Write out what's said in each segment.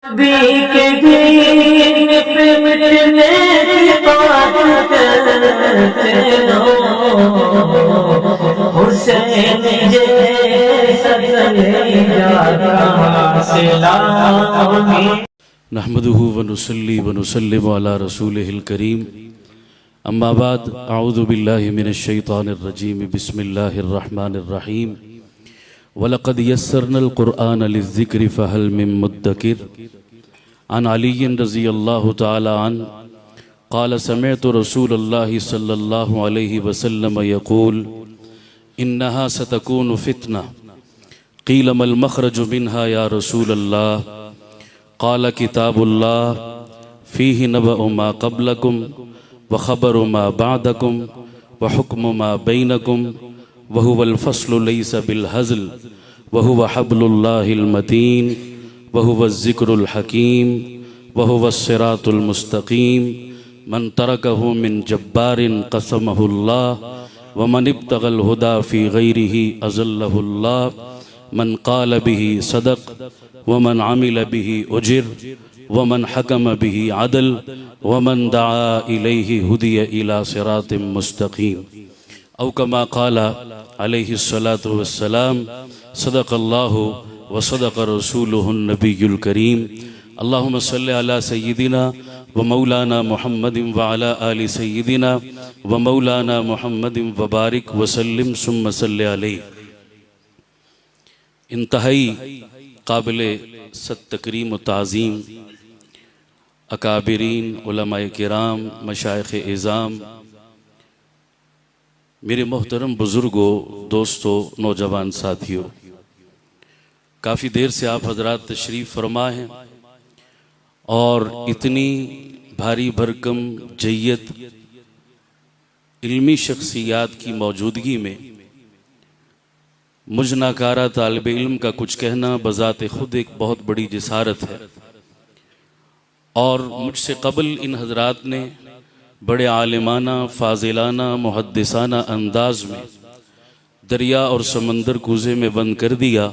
नबी के दीन पे मिटने की बात करते हो, हुसैन जैसा कलेजा कहाँ से लाओगे। नहमदुहु व नुसल्ली व नुसल्लिमु अला रसूलिहिल करीम। अम्मा बाद, अऊज़ु बिल्लाहि मिनश शैतानिर रजीम। बिस्मिल्लाहिर रहमानिर रहीम। वलक़द यस्सरनल क़ुरआन लिज़्ज़िक्रि फ़हल मिन मुद्दकिर। अन अलीय्यिन रज़ियल्लाहु तआला अन्हु क़ाल समिअतु रसूलल्लाहि सल्लल्लाहु अलैहि वसल्लम यक़ूल इन्नहा सतकूनु फ़ितना। क़ील मल मख़रजु मिन्हा या रसूलल्लाह। क़ाल किताबुल्लाह फ़ीहि नबअु मा क़ब्लकुम व ख़बरु मा बअदकुम व हुक्मु मा बैनकुम व हुवल फ़स्लु लैसा बिल हज़ल व हुव हब्लुल्लाहिल मतीन व हुवज़ ज़िक्रुल हकीम व हुवस सिरातुल मुस्तक़ीम। मन तरकहु मिन जब्बारिन क़समहुल्लाह व मन इब्तग़ल हुदा फ़ी ग़ैरिही अज़ल्लहुल्लाह। मन क़ाल बिही सदक़ व मन अमिल बिही उजिर व मन हकम बिही अदल व मन दआ इलैहि हुदिय इला सिरातिम मुस्तक़ीम। औ कमा क़ाला अलैहि सलातु वस्सलाम। सदक़ल्लाहु व सदक़ रसूलुहुन नबियुल करीम। अल्लाहुम्मा सल्लि अला सय्यिदिना व मौलाना मुहम्मदिन व अला आलि सय्यिदिना व मौलाना मुहम्मदिन व बारिक व सल्लिम सुम्मा सल्लि अलैहि। इंतहाई काबिल तकरीम व ताज़ीम अकाबिरीन उलमाए किराम मशाइख़ इज़ाम, मेरे मोहतरम बुज़ुर्गों, दोस्तों, नौजवान साथियों, काफ़ी देर से आप हजरात तशरीफ़ फरमा हैं और इतनी भारी भरकम जय्यत इल्मी शख्सियात की मौजूदगी में मुझ नाकारा तालिब इल्म का कुछ कहना बज़ाते खुद एक बहुत बड़ी जिसारत है। और मुझसे कबल इन हजरात ने बड़े आलिमाना, फाजिलाना, मुहद्दिसाना अंदाज में दरिया और समंदर कूज़े में बंद कर दिया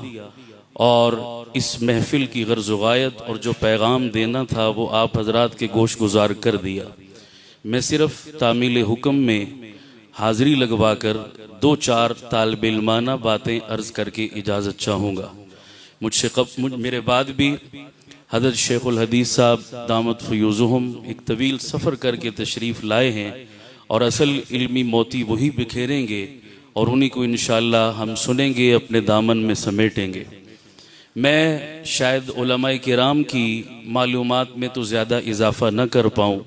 और इस महफिल की गर्ज़ गायत और जो पैगाम देना था वो आप हजरात के गोश गुजार कर दिया। मैं सिर्फ तामील हुक्म में हाज़री लगवा कर दो चार तालिब इल्माना बातें अर्ज़ करके इजाज़त चाहूँगा। मेरे बाद भी हज़रत शेखुल हदीस साहब दामत फ़यूज़ुहुम एक तवील सफ़र करके तशरीफ़ लाए हैं और असल इल्मी मोती वही बिखेरेंगे और उन्हीं को इंशाअल्लाह हम सुनेंगे, अपने दामन में समेटेंगे। मैं शायद उलमाए किराम की मालूमात में तो ज़्यादा इजाफ़ा न कर पाऊँ।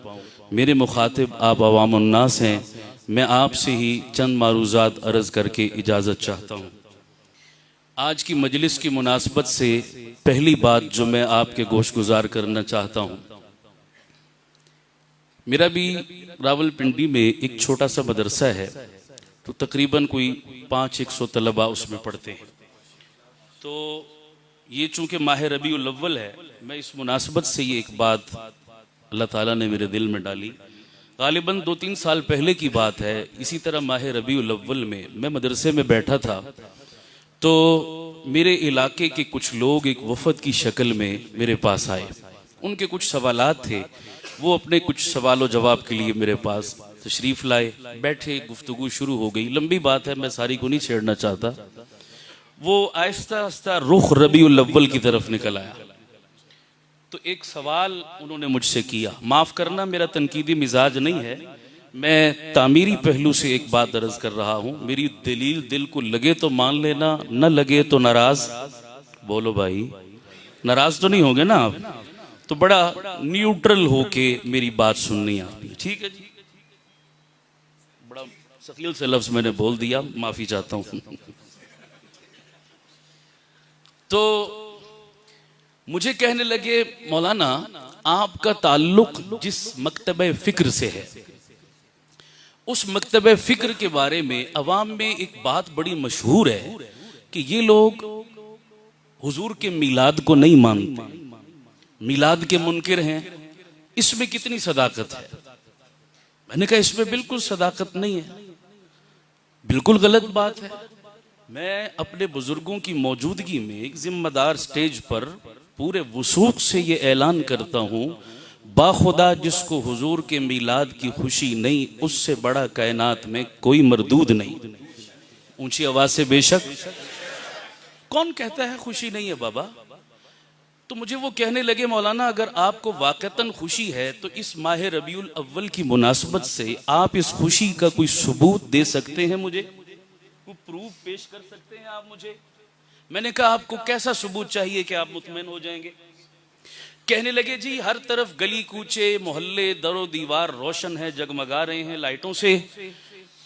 मेरे मुखातिब आप अवामुन्नास हैं। मैं आपसे ही चंद मारूज़ात अर्ज़ करके इजाज़त चाहता हूँ। आज की मजलिस की मुनासबत से पहली बात जो मैं आपके गोश गुजार करना चाहता हूँ, मेरा भी रावलपिंडी में एक छोटा सा मदरसा है, तो तकरीबन कोई 500-100 तलबा उसमें पढ़ते हैं। तो ये चूँकि माह रबीउल अव्वल है, मैं इस मुनासबत से ये एक बात अल्लाह ताला ने मेरे दिल में डाली। गालिबन 2-3 साल पहले की बात है। इसी तरह माह रबीउल अव्वल में मैं मदरसे में बैठा था तो मेरे इलाके के कुछ लोग एक वफ़द की शक्ल में मेरे पास आए। उनके कुछ सवालात थे, वो अपने कुछ सवाल जवाब के लिए मेरे पास तशरीफ़ लाए। बैठे, गुफ्तगू शुरू हो गई। लंबी बात है, मैं सारी को नहीं छेड़ना चाहता। वो आहिस्ता आहिस्ता रुख रबीउल अव्वल की तरफ निकल आया। तो एक सवाल उन्होंने मुझसे किया। माफ़ करना, मेरा तनकीदी मिजाज नहीं है, मैं तामीरी पहलू से एक बात अर्ज़ कर रहा हूँ। मेरी दलील दिल को लगे तो मान लेना, न लगे तो नाराज़। बोलो भाई, नाराज़ तो नहीं होंगे ना आप? तो बड़ा न्यूट्रल होके मेरी बात सुननी है आपने, ठीक है जी? बड़ा सकील से लफ्ज़ मैंने बोल दिया, माफ़ी चाहता हूँ। तो मुझे कहने लगे, मौलाना आपका ताल्लुक जिस मकतबे फ़िक्र से है, उस मकतबे फ़िक्र के बारे में अवाम में एक बात बड़ी मशहूर है कि ये लोग हुजूर के मिलाद को नहीं मानते, मिलाद के मुनकिर हैं। इसमें कितनी सदाकत है? मैंने कहा इसमें बिल्कुल सदाकत नहीं है, बिल्कुल गलत बात है। मैं अपने बुजुर्गों की मौजूदगी में एक जिम्मेदार स्टेज पर पूरे वसूख से ये ऐलान करता हूँ, बाखुदा जिसको हुजूर के मीलाद की खुशी नहीं, उससे बड़ा कायनात में कोई मरदूद नहीं। ऊंची आवाज से बेशक। कौन कहता है खुशी नहीं है बाबा? तो मुझे वो कहने लगे, मौलाना अगर आपको वाकतन खुशी है तो इस माह रबीउल अव्वल की मुनासबत से आप इस खुशी का कोई सबूत दे सकते हैं, मुझे कोई प्रूफ पेश कर सकते हैं आप मुझे? मैंने कहा आपको कैसा सबूत चाहिए कि आप मुतमईन हो जाएंगे? कहने लगे जी हर तरफ गली कूचे मोहल्ले दरो दीवार रोशन है, जगमगा रहे हैं लाइटों से,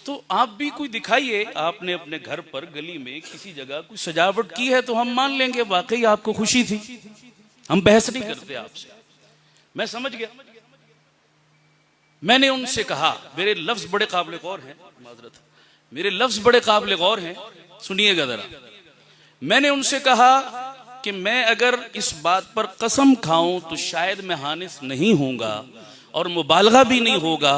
तो आप भी कोई दिखाइए, आपने अपने घर पर गली में किसी जगह कोई सजावट की है तो हम मान लेंगे वाकई आपको खुशी थी। हम बहस नहीं करते आपसे, मैं समझ गया। मैंने उनसे कहा, मेरे लफ्ज बड़े काबिल गौर हैं, माजरत, मेरे लफ्ज बड़े काबिल गौर हैं, सुनिएगा जरा। मैंने उनसे कहा कि मैं अगर इस बात पर कसम खाऊं तो शायद मैं हानिस नहीं होऊंगा और मुबालगा भी नहीं होगा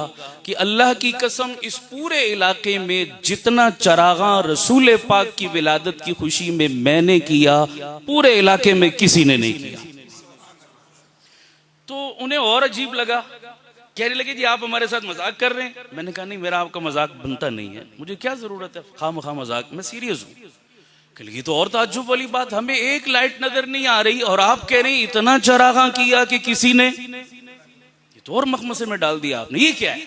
कि अल्लाह की कसम इस पूरे इलाके में जितना चरागा रसूल पाक की विलादत की खुशी में मैंने किया, पूरे इलाके में किसी ने नहीं किया। तो उन्हें और अजीब लगा, कहने लगे जी आप हमारे साथ मजाक कर रहे हैं। मैंने कहा नहीं, मेरा आपका मजाक बनता नहीं है, मुझे क्या जरूरत है खामखा मजाक, मैं सीरियस हूँ। ये तो और ताज्जुब वाली बात, हमें एक लाइट नजर नहीं आ रही और आप कह रहे हैं इतना चरागा किया कि किसी ने, ये तो और मखमसे में डाल दिया आपने, ये क्या है?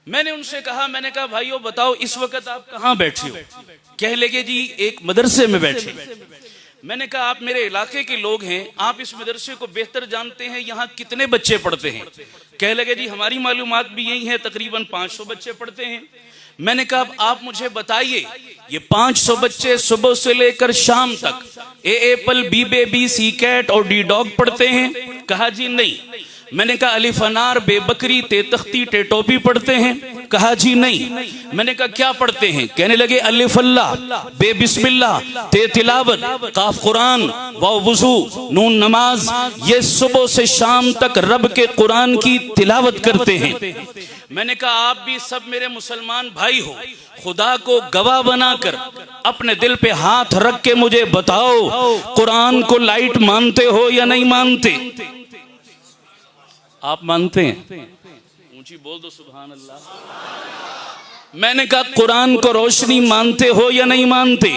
मैंने उनसे कहा, मैंने कहा भाइयों बताओ इस वक्त आप कहाँ बैठे हो? कहने लगे जी एक मदरसे में बैठे। मैंने कहा आप मेरे इलाके के लोग हैं, आप इस मदरसे को बेहतर जानते हैं, यहाँ कितने बच्चे पढ़ते हैं? कहने लगे जी हमारी मालूमात भी यही है, तकरीबन 500 बच्चे पढ़ते हैं। मैंने कहा आप मुझे बताइए ये 500 बच्चे सुबह से लेकर शाम तक ए एप्पल बी बेबी सी कैट और डी डॉग पढ़ते हैं? कहा जी नहीं। मैंने कहा अलिफ अनार बे बकरी ते तख्ती टे टोपी पढ़ते हैं? कहा जी नहीं। मैंने कहा क्या पढ़ते हैं? कहने लगे अलिफ अल्लाह बे बिस्मिल्लाह ते तिलावत काफ कुरान वाव वुजू नून नमाज, ये सुबह से शाम तक रब के कुरान की तिलावत करते हैं। मैंने कहा आप भी सब मेरे मुसलमान भाई हो, खुदा को गवाह बनाकर अपने दिल पे हाथ रख के मुझे बताओ कुरान को लाइट मानते हो या नहीं मानते? आप मानते हैं? ऊंची बोल दो सुभान अल्लाह। मैंने कहा कुरान को रोशनी मानते हो या नहीं मानते?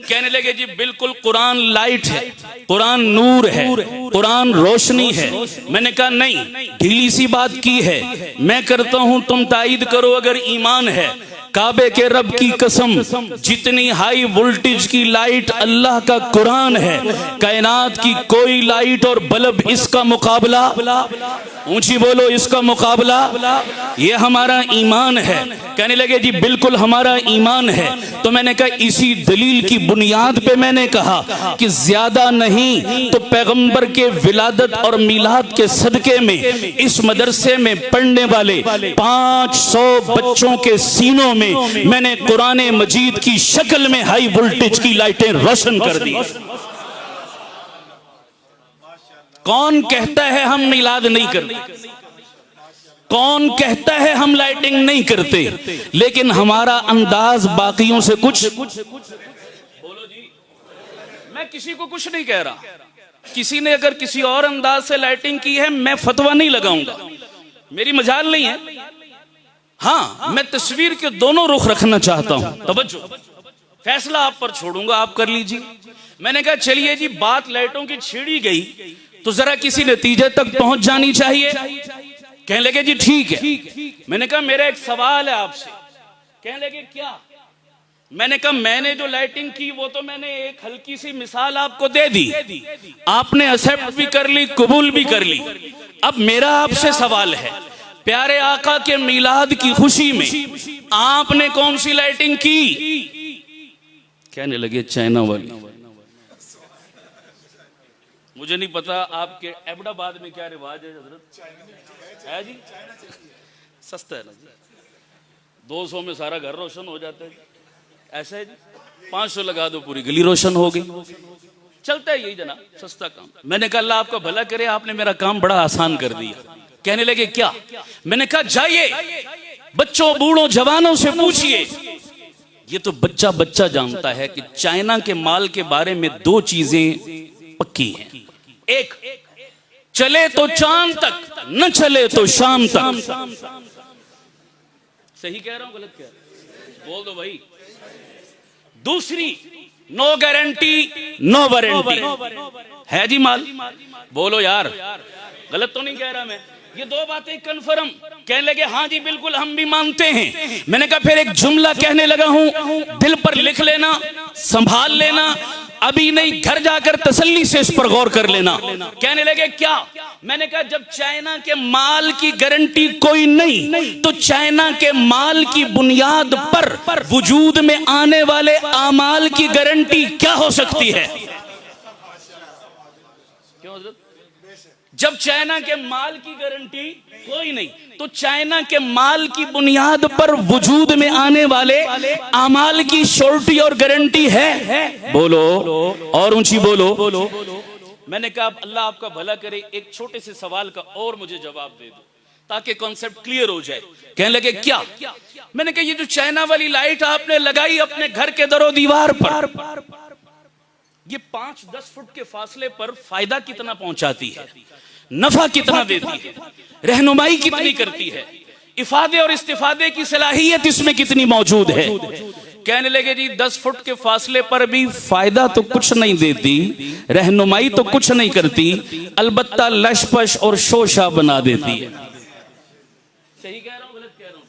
कहने लगे जी बिल्कुल, कुरान लाइट है, कुरान नूर है, कुरान रोशनी है। मैंने कहा नहीं, ढीली सी बात की है, मैं करता हूं तुम तायीद करो अगर ईमान है। काबे के रब की कसम, जितनी हाई वोल्टेज की लाइट अल्लाह का कुरान है, कायनात की कोई लाइट और बल्ब इसका मुकाबला, ऊंची बोलो इसका मुकाबला, ये हमारा ईमान है। कहने लगे जी बिल्कुल हमारा ईमान है। तो मैंने कहा इसी दलील की बुनियाद पे मैंने कहा कि ज्यादा नहीं तो पैगंबर के विलादत और मिलाद के सदके में इस मदरसे में पढ़ने वाले 500 बच्चों के सीनों में मैंने कुरान मजीद की शक्ल में हाई वोल्टेज की लाइटें रोशन कर दी। कौन कहता है हम मिलाद नहीं करते? कौन कहता है हम लाइटिंग नहीं करते? लेकिन हमारा अंदाज बाकियों से कुछ, बोलो जी, मैं किसी को कुछ नहीं कह रहा। किसी ने अगर किसी और अंदाज से लाइटिंग की है, मैं फतवा नहीं लगाऊंगा, मेरी मजाल नहीं है। हाँ, मैं तस्वीर के दोनों रुख रखना चाहता हूं, तवज्जो, फैसला आप पर छोड़ूंगा, आप कर लीजिए। मैंने कहा चलिए जी, बात लाइटों की छेड़ी गई तो जरा किसी नतीजे तक पहुंच जानी चाहिए। कहने लगे जी ठीक है। मैंने कहा मेरा एक सवाल है आपसे। कहने लगे क्या? मैंने कहा मैंने जो लाइटिंग की वो तो मैंने एक हल्की सी मिसाल आपको दे दी, आपने एक्सेप्ट भी कर ली, कबूल भी कर ली। अब मेरा आपसे सवाल है, प्यारे आका के मिलाद की खुशी में आपने कौन सी लाइटिंग की? कहने लगे चाइना वाली। मुझे नहीं पता आपके अहमदाबाद में क्या रिवाज है हजरत, है जी? सस्ता है ना जी, 200 में सारा घर रोशन हो जाता है, ऐसा है जी? 500 लगा दो पूरी गली रोशन हो गई, चलता है यही जनाब, सस्ता काम। मैंने कहा अल्लाह आपका भला करे, आपने मेरा काम बड़ा आसान कर दिया। कहने लगे क्या? मैंने कहा जाइए बच्चों बूढ़ों जवानों से पूछिए। ये तो बच्चा बच्चा जानता है कि चाइना के माल के बारे में 2 चीजें पक्की हैं। एक, चले तो चांद तक, न चले तो शाम तक। सही कह रहा हूं गलत कह रहा हूं? बोल दो भाई। दूसरी, नो गारंटी नो वारंटी। है जी माल? बोलो यार, गलत तो नहीं कह रहा मैं? ये दो बातें कंफर्म। कहने लगे हाँ जी बिल्कुल हम भी मानते हैं। मैंने कहा फिर एक जुमला कहने लगा हूं, दिल पर लिख लेना, संभाल लेना, अभी नहीं घर जाकर तसल्ली से इस पर गौर कर लेना। कहने लगे क्या? मैंने कहा जब चाइना के माल की गारंटी कोई नहीं, तो चाइना के माल की बुनियाद पर वजूद में आने वाले आमाल की गारंटी क्या हो सकती है? क्यों हज़रत? जब चाइना के माल की गारंटी कोई नहीं, तो चाइना के माल की बुनियाद पर वजूद में आने वाले आमाल की श्योरिटी और गारंटी है? बोलो और ऊंची बोलो। मैंने कहा अल्लाह आपका भला करे, एक छोटे से सवाल का और मुझे जवाब दे दो ताकि कॉन्सेप्ट क्लियर हो जाए। कहने लगे क्या? मैंने कहा ये जो चाइना वाली लाइट आपने लगाई अपने घर के दरो दीवार पर, ये 5-10 फुट के फासले पर फायदा कितना पहुंचाती है, नफा कितना देती है, रहनुमाई कितनी करती है, इफादे और इस्तिफादे की सलाहियत इसमें कितनी मौजूद है? कहने लगे जी 10 फुट के फासले पर भी फायदा तो कुछ नहीं देती, रहनुमाई तो कुछ नहीं करती, अलबत्ता लशपश और शोशा बना देती है। सही कह रहा हूं गलत कह रहा हूं?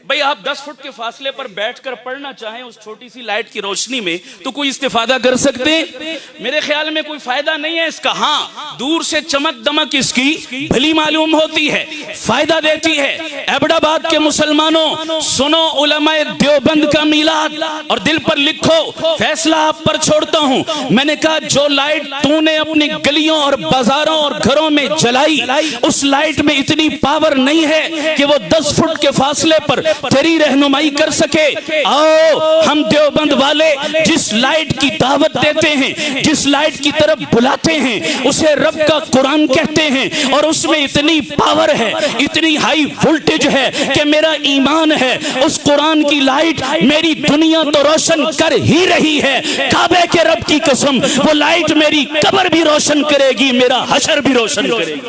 भाई आप 10 फुट के फासले पर बैठकर पढ़ना चाहें उस छोटी सी लाइट की रोशनी में, तो कोई इस्तिफादा कर सकते हैं? मेरे ख्याल में कोई फायदा नहीं है इसका। हाँ, दूर से चमक दमक इसकी भली मालूम होती है, फायदा देती है। अहमदाबाद के मुसलमानों सुनो उलमाए देवबंद का मीलाद और दिल पर लिखो, फैसला आप पर छोड़ता हूं। मैंने कहा जो लाइट तूने अपनी गलियों और बाजारों और घरों में जलाई, उस लाइट में इतनी पावर नहीं है कि वो 10 फुट के फासले पर तेरी रहनुमाई कर सके। आओ हम देवबंद वाले जिस लाइट की दावत देते हैं, जिस लाइट की तरफ बुलाते हैं, उसे रब का कुरान कहते हैं, और उसमें इतनी पावर है, इतनी हाई वोल्टेज है कि मेरा ईमान है उस कुरान की लाइट मेरी दुनिया तो रोशन कर ही रही है। काबे के रब की कसम, वो लाइट मेरी कब्र भी रोशन करेगी, मेरा हशर भी रोशन करेगी।